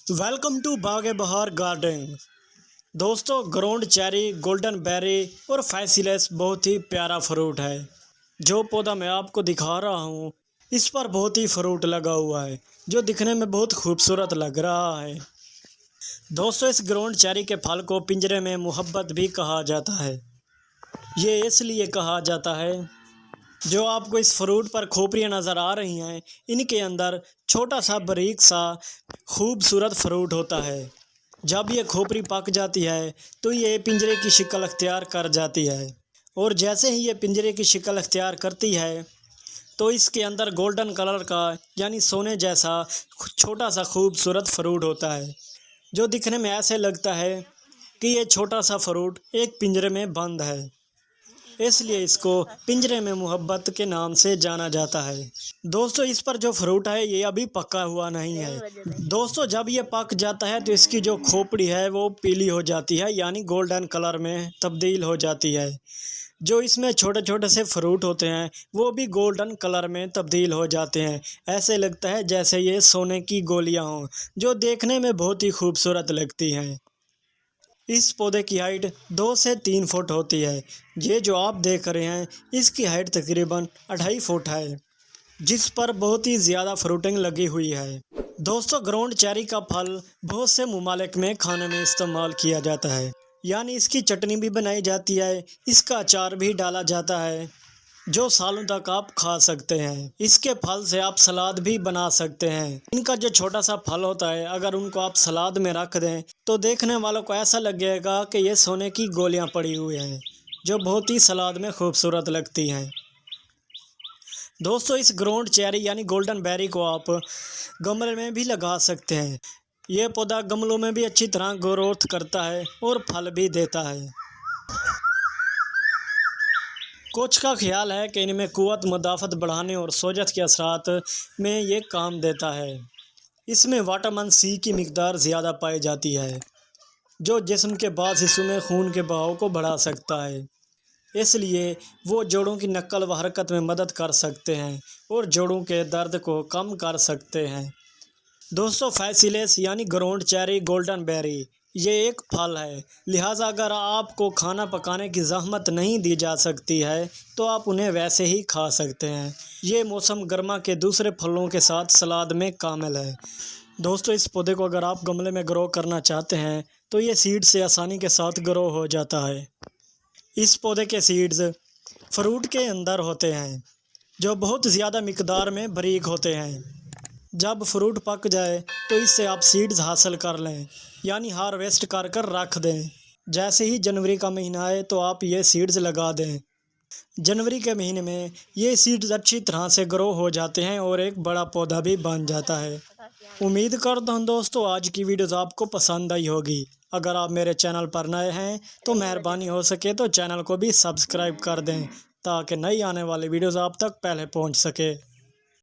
Welcome to बाग बहार garden. दोस्तों, ground cherry, golden berry और फैसिलेस बहुत ही प्यारा फ्रूट है। जो पौधा मैं आपको दिखा रहा हूँ, इस पर बहुत ही फ्रूट लगा हुआ है जो दिखने में बहुत खूबसूरत लग रहा है। दोस्तों, इस ग्राउंड चेरी के फल को पिंजरे में मोहब्बत भी कहा जाता है। ये इसलिए कहा जाता है, जो आपको इस फ्रूट पर खोपड़ियाँ नज़र आ रही हैं, इनके अंदर छोटा सा बारीक सा खूबसूरत फ्रूट होता है। जब ये खोपड़ी पक जाती है तो ये पिंजरे की शक्ल अख्तियार कर जाती है, और जैसे ही ये पिंजरे की शक्ल अख्तियार करती है तो इसके अंदर गोल्डन कलर का यानी सोने जैसा छोटा सा खूबसूरत फ्रूट होता है, जो दिखने में ऐसे लगता है कि ये छोटा सा फ्रूट एक पिंजरे में बंद है। इसलिए इसको पिंजरे में मोहब्बत के नाम से जाना जाता है। दोस्तों, इस पर जो फ्रूट है ये अभी पका हुआ नहीं है। दोस्तों, जब ये पक जाता है तो इसकी जो खोपड़ी है वो पीली हो जाती है, यानी गोल्डन कलर में तब्दील हो जाती है। जो इसमें छोटे छोटे से फ्रूट होते हैं वो भी गोल्डन कलर में तब्दील हो जाते हैं। ऐसे लगता है जैसे ये सोने की गोलियां हों, जो देखने में बहुत ही खूबसूरत लगती हैं। इस पौधे की हाइट 2 से 3 फुट होती है। ये जो आप देख रहे हैं, इसकी हाइट तकरीबन 2.5 फुट है, जिस पर बहुत ही ज़्यादा फ्रूटिंग लगी हुई है। दोस्तों, ग्राउंड चेरी का फल बहुत से ममालिक में खाने में इस्तेमाल किया जाता है, यानी इसकी चटनी भी बनाई जाती है, इसका अचार भी डाला जाता है, जो सालों तक आप खा सकते हैं। इसके फल से आप सलाद भी बना सकते हैं। इनका जो छोटा सा फल होता है, अगर उनको आप सलाद में रख दें तो देखने वालों को ऐसा लगेगा कि ये सोने की गोलियां पड़ी हुई हैं, जो बहुत ही सलाद में खूबसूरत लगती हैं। दोस्तों, इस ग्राउंड चेरी यानी गोल्डन बेरी को आप गमले में भी लगा सकते हैं। ये पौधा गमलों में भी अच्छी तरह ग्रोथ करता है और फल भी देता है। कुछ का ख्याल है कि इनमें कुव्वत मुदाफ़त बढ़ाने और सोजत के असरात में ये काम देता है। इसमें विटामिन सी की मिकदार ज़्यादा पाई जाती है, जो जिस्म के बाद हिस्सों में खून के बहाव को बढ़ा सकता है। इसलिए वो जोड़ों की नकल व हरकत में मदद कर सकते हैं और जोड़ों के दर्द को कम कर सकते हैं। दोस्तों, फैसिलेस यानी ग्राउंड चेरी गोल्डन बेरी ये एक फल है, लिहाजा अगर आपको खाना पकाने की ज़हमत नहीं दी जा सकती है तो आप उन्हें वैसे ही खा सकते हैं। ये मौसम गर्मा के दूसरे फलों के साथ सलाद में कामिल है। दोस्तों, इस पौधे को अगर आप गमले में ग्रो करना चाहते हैं तो ये सीड से आसानी के साथ ग्रो हो जाता है। इस पौधे के सीड्स फ्रूट के अंदर होते हैं, जो बहुत ज़्यादा मिकदार में बारीक होते हैं। जब फ्रूट पक जाए तो इससे आप सीड्स हासिल कर लें, यानी हार्वेस्ट कर कर रख दें। जैसे ही जनवरी का महीना आए तो आप ये सीड्स लगा दें। जनवरी के महीने में ये सीड्स अच्छी तरह से ग्रो हो जाते हैं और एक बड़ा पौधा भी बन जाता है। उम्मीद करता हूँ दोस्तों, आज की वीडियोज़ आपको पसंद आई होगी। अगर आप मेरे चैनल पर नए हैं तो मेहरबानी हो सके तो चैनल को भी सब्सक्राइब कर दें, ताकि नई आने वाली वीडियोज़ आप तक पहले पहुँच सके।